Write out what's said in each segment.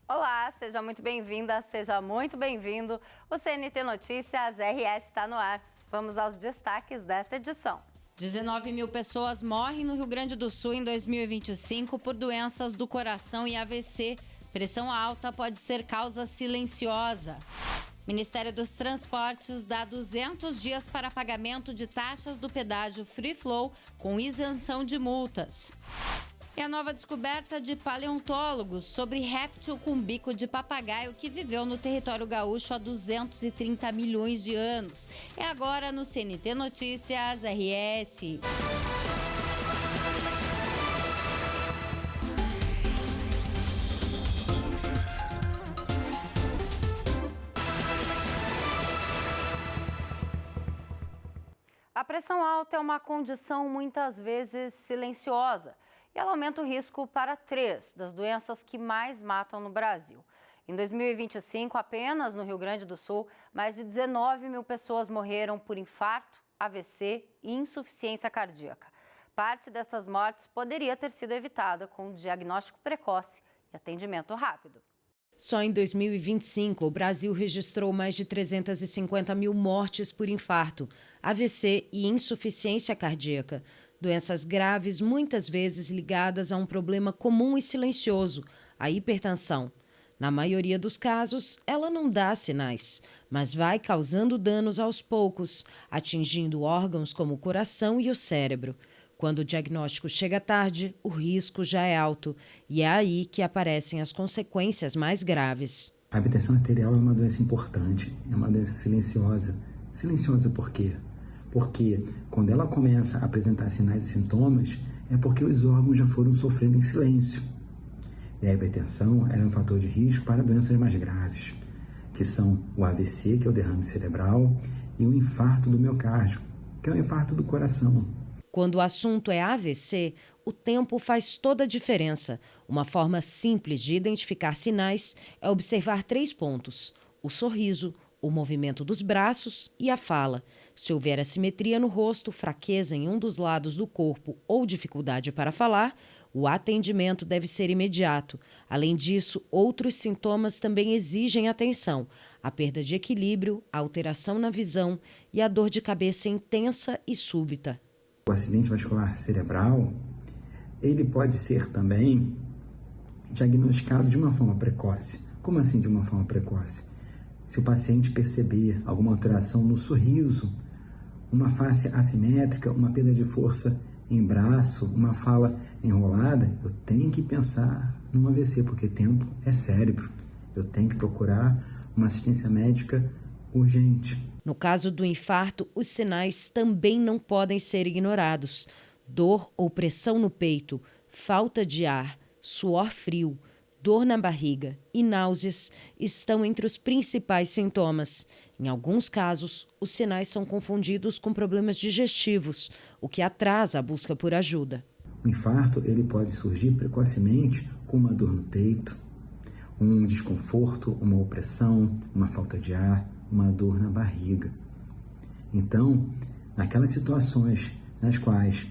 Olá, seja muito bem-vinda, seja muito bem-vindo. O CNT Notícias RS está no ar. Vamos aos destaques desta edição. 19 mil pessoas morrem no Rio Grande do Sul em 2025 por doenças do coração e AVC. Pressão alta pode ser causa silenciosa. Ministério dos Transportes dá 200 dias para pagamento de taxas do pedágio Free Flow com isenção de multas. E a nova descoberta de paleontólogos sobre réptil com bico de papagaio que viveu no território gaúcho há 230 milhões de anos. É agora no CNT Notícias RS. A pressão alta é uma condição muitas vezes silenciosa. E ela aumenta o risco para 3 das doenças que mais matam no Brasil. Em 2025, apenas no Rio Grande do Sul, mais de 19 mil pessoas morreram por infarto, AVC e insuficiência cardíaca. Parte destas mortes poderia ter sido evitada com diagnóstico precoce e atendimento rápido. Só em 2025, o Brasil registrou mais de 350 mil mortes por infarto, AVC e insuficiência cardíaca. Doenças graves, muitas vezes ligadas a um problema comum e silencioso, a hipertensão. Na maioria dos casos, ela não dá sinais, mas vai causando danos aos poucos, atingindo órgãos como o coração e o cérebro. Quando o diagnóstico chega tarde, o risco já é alto e é aí que aparecem as consequências mais graves. A hipertensão arterial é uma doença importante, é uma doença silenciosa. Silenciosa por quê? Porque quando ela começa a apresentar sinais e sintomas, é porque os órgãos já foram sofrendo em silêncio. E a hipertensão é um fator de risco para doenças mais graves, que são o AVC, que é o derrame cerebral, e o infarto do miocárdio, que é o infarto do coração. Quando o assunto é AVC, o tempo faz toda a diferença. Uma forma simples de identificar sinais é observar 3 pontos: o sorriso, o movimento dos braços e a fala. Se houver assimetria no rosto, fraqueza em um dos lados do corpo ou dificuldade para falar, o atendimento deve ser imediato. Além disso, outros sintomas também exigem atenção: a perda de equilíbrio, a alteração na visão e a dor de cabeça intensa e súbita. O acidente vascular cerebral, ele pode ser também diagnosticado de uma forma precoce. Como assim de uma forma precoce? Se o paciente perceber alguma alteração no sorriso, uma face assimétrica, uma perda de força em braço, uma fala enrolada, eu tenho que pensar num AVC, porque tempo é cérebro. Eu tenho que procurar uma assistência médica urgente. No caso do infarto, os sinais também não podem ser ignorados. Dor ou pressão no peito, falta de ar, suor frio, dor na barriga e náuseas estão entre os principais sintomas. Em alguns casos, os sinais são confundidos com problemas digestivos, o que atrasa a busca por ajuda. O infarto ele pode surgir precocemente com uma dor no peito, um desconforto, uma opressão, uma falta de ar, uma dor na barriga. Então, naquelas situações nas quais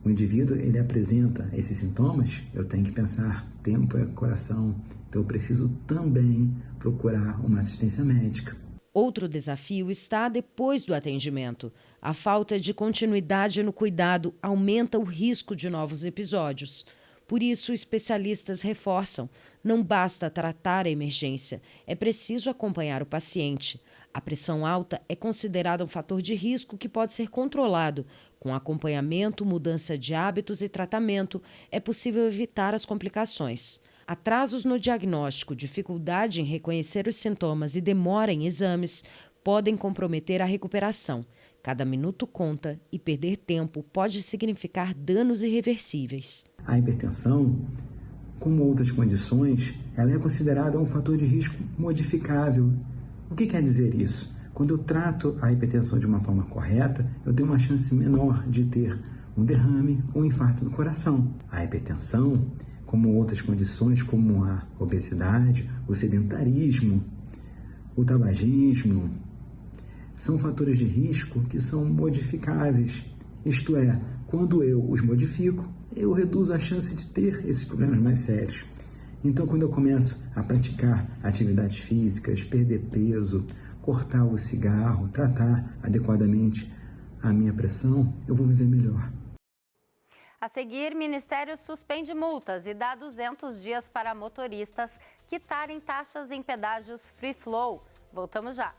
o indivíduo ele apresenta esses sintomas, eu tenho que pensar, tempo é coração, então eu preciso também procurar uma assistência médica. Outro desafio está depois do atendimento. A falta de continuidade no cuidado aumenta o risco de novos episódios. Por isso, especialistas reforçam: não basta tratar a emergência, é preciso acompanhar o paciente. A pressão alta é considerada um fator de risco que pode ser controlado. Com acompanhamento, mudança de hábitos e tratamento, é possível evitar as complicações. Atrasos no diagnóstico, dificuldade em reconhecer os sintomas e demora em exames podem comprometer a recuperação. Cada minuto conta e perder tempo pode significar danos irreversíveis. A hipertensão, como outras condições, ela é considerada um fator de risco modificável. O que quer dizer isso? Quando eu trato a hipertensão de uma forma correta, eu tenho uma chance menor de ter um derrame ou um infarto do coração. A hipertensão, como outras condições, como a obesidade, o sedentarismo, o tabagismo, são fatores de risco que são modificáveis. Isto é, quando eu os modifico, eu reduzo a chance de ter esses problemas mais sérios. Então, quando eu começo a praticar atividades físicas, perder peso, cortar o cigarro, tratar adequadamente a minha pressão, eu vou viver melhor. A seguir, Ministério suspende multas e dá 200 dias para motoristas quitarem taxas em pedágios Free Flow. Voltamos já.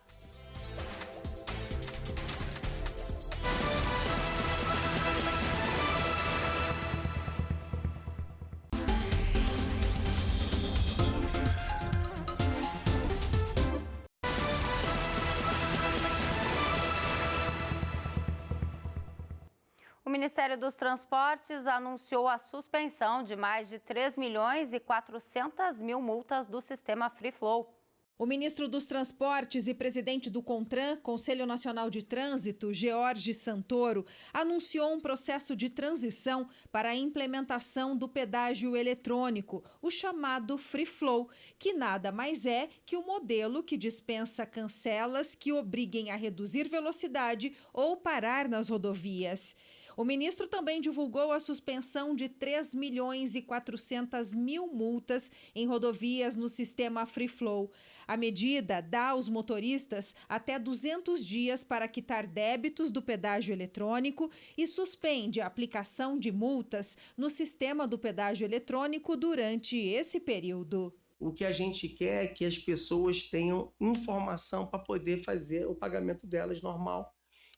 O Ministério dos Transportes anunciou a suspensão de mais de 3.400.000 multas do sistema Free Flow. O ministro dos Transportes e presidente do CONTRAN, Conselho Nacional de Trânsito, George Santoro, anunciou um processo de transição para a implementação do pedágio eletrônico, o chamado Free Flow, que nada mais é que o modelo que dispensa cancelas que obriguem a reduzir velocidade ou parar nas rodovias. O ministro também divulgou a suspensão de 3.400.000 multas em rodovias no sistema Free Flow. A medida dá aos motoristas até 200 dias para quitar débitos do pedágio eletrônico e suspende a aplicação de multas no sistema do pedágio eletrônico durante esse período. O que a gente quer é que as pessoas tenham informação para poder fazer o pagamento delas normal.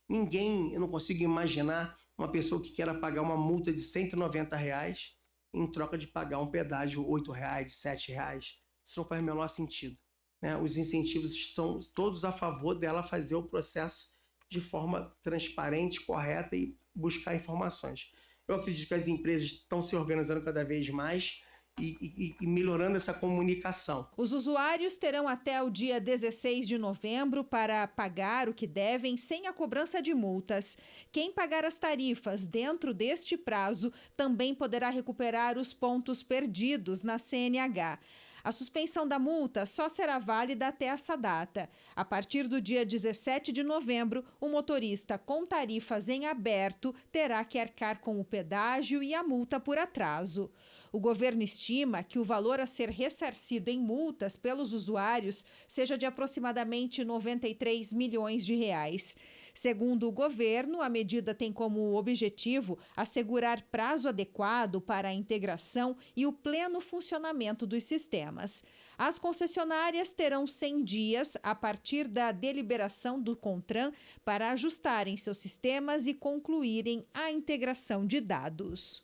Eu não consigo imaginar uma pessoa que queira pagar uma multa de R$190 em troca de pagar um pedágio de R$8, R$7. Isso não faz o menor sentido, né? Os incentivos são todos a favor dela fazer o processo de forma transparente, correta e buscar informações. Eu acredito que as empresas estão se organizando cada vez mais e melhorando essa comunicação. Os usuários terão até o dia 16 de novembro para pagar o que devem sem a cobrança de multas. Quem pagar as tarifas dentro deste prazo também poderá recuperar os pontos perdidos na CNH. A suspensão da multa só será válida até essa data. A partir do dia 17 de novembro, o motorista com tarifas em aberto terá que arcar com o pedágio e a multa por atraso. O governo estima que o valor a ser ressarcido em multas pelos usuários seja de aproximadamente 93 milhões de reais. Segundo o governo, a medida tem como objetivo assegurar prazo adequado para a integração e o pleno funcionamento dos sistemas. As concessionárias terão 100 dias a partir da deliberação do CONTRAN para ajustarem seus sistemas e concluírem a integração de dados.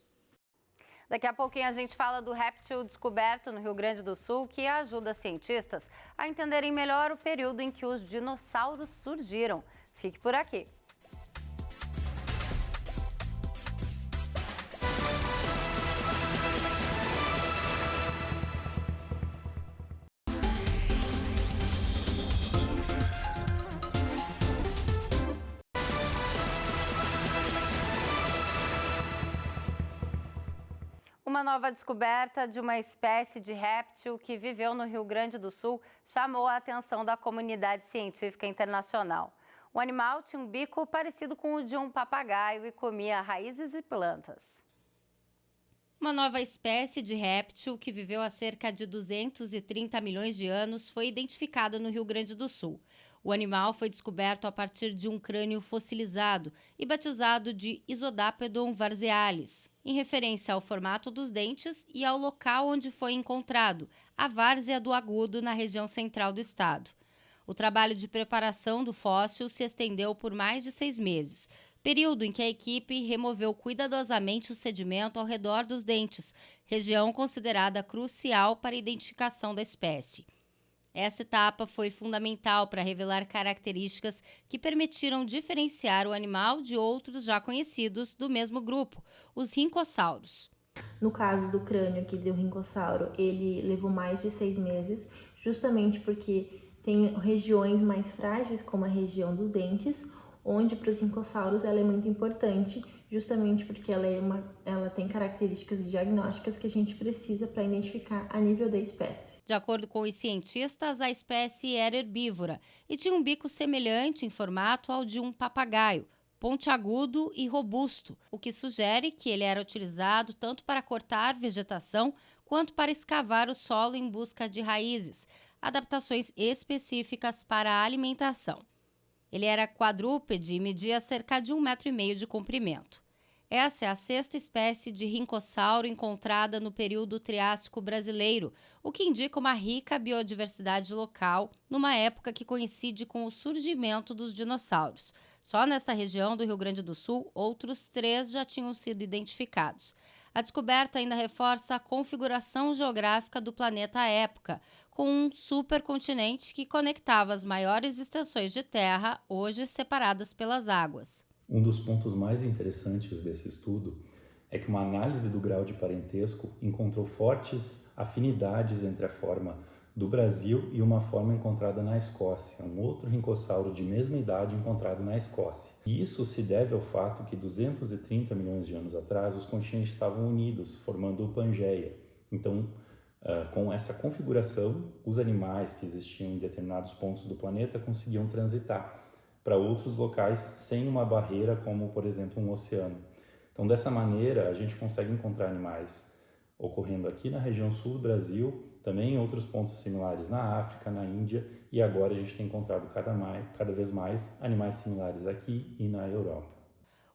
Daqui a pouquinho a gente fala do réptil descoberto no Rio Grande do Sul, que ajuda cientistas a entenderem melhor o período em que os dinossauros surgiram. Fique por aqui. Uma nova descoberta de uma espécie de réptil que viveu no Rio Grande do Sul chamou a atenção da comunidade científica internacional. O animal tinha um bico parecido com o de um papagaio e comia raízes e plantas. Uma nova espécie de réptil que viveu há cerca de 230 milhões de anos foi identificada no Rio Grande do Sul. O animal foi descoberto a partir de um crânio fossilizado e batizado de Isodapedon varzealis, em referência ao formato dos dentes e ao local onde foi encontrado, a várzea do Agudo, na região central do estado. O trabalho de preparação do fóssil se estendeu por mais de 6 meses, período em que a equipe removeu cuidadosamente o sedimento ao redor dos dentes, região considerada crucial para a identificação da espécie. Essa etapa foi fundamental para revelar características que permitiram diferenciar o animal de outros já conhecidos do mesmo grupo, os rincossauros. No caso do crânio aqui do rincossauro, ele levou mais de 6 meses, justamente porque tem regiões mais frágeis, como a região dos dentes, onde para os rincossauros ela é muito importante, justamente porque ela tem características diagnósticas que a gente precisa para identificar a nível da espécie. De acordo com os cientistas, a espécie era herbívora e tinha um bico semelhante em formato ao de um papagaio, pontiagudo e robusto, o que sugere que ele era utilizado tanto para cortar vegetação quanto para escavar o solo em busca de raízes, adaptações específicas para a alimentação. Ele era quadrúpede e media cerca de 1,5 metro de comprimento. Essa é a 6ª espécie de rincossauro encontrada no período Triássico brasileiro, o que indica uma rica biodiversidade local, numa época que coincide com o surgimento dos dinossauros. Só nesta região do Rio Grande do Sul, outros 3 já tinham sido identificados. A descoberta ainda reforça a configuração geográfica do planeta à época, com um supercontinente que conectava as maiores extensões de terra, hoje separadas pelas águas. Um dos pontos mais interessantes desse estudo é que uma análise do grau de parentesco encontrou fortes afinidades entre a forma do Brasil e uma forma encontrada na Escócia, um outro rincossauro de mesma idade encontrado na Escócia. E isso se deve ao fato que 230 milhões de anos atrás os continentes estavam unidos, formando o Pangeia. Então, com essa configuração, os animais que existiam em determinados pontos do planeta conseguiam transitar para outros locais sem uma barreira, como, por exemplo, um oceano. Então, dessa maneira, a gente consegue encontrar animais ocorrendo aqui na região sul do Brasil, também em outros pontos similares na África, na Índia, e agora a gente tem encontrado cada vez mais animais similares aqui e na Europa.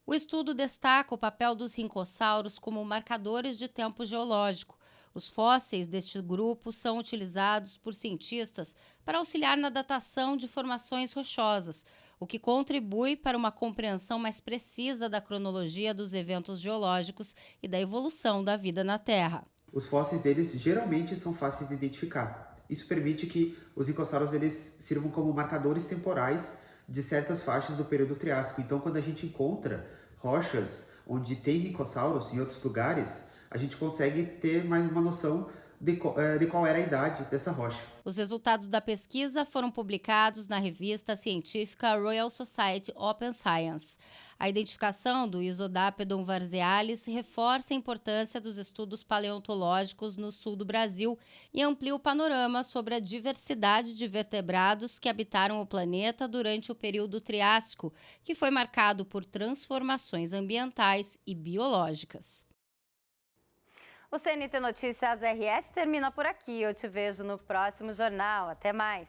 O estudo destaca o papel dos rincossauros como marcadores de tempo geológico. Os fósseis deste grupo são utilizados por cientistas para auxiliar na datação de formações rochosas, o que contribui para uma compreensão mais precisa da cronologia dos eventos geológicos e da evolução da vida na Terra. Os fósseis deles geralmente são fáceis de identificar. Isso permite que os rincossauros eles sirvam como marcadores temporais de certas faixas do período Triássico. Então, quando a gente encontra rochas onde tem rincossauros em outros lugares, a gente consegue ter mais uma noção de qual era a idade dessa rocha. Os resultados da pesquisa foram publicados na revista científica Royal Society Open Science. A identificação do Isodapedon varzealis reforça a importância dos estudos paleontológicos no sul do Brasil e amplia o panorama sobre a diversidade de vertebrados que habitaram o planeta durante o período Triássico, que foi marcado por transformações ambientais e biológicas. O CNT Notícias RS termina por aqui. Eu te vejo no próximo jornal. Até mais!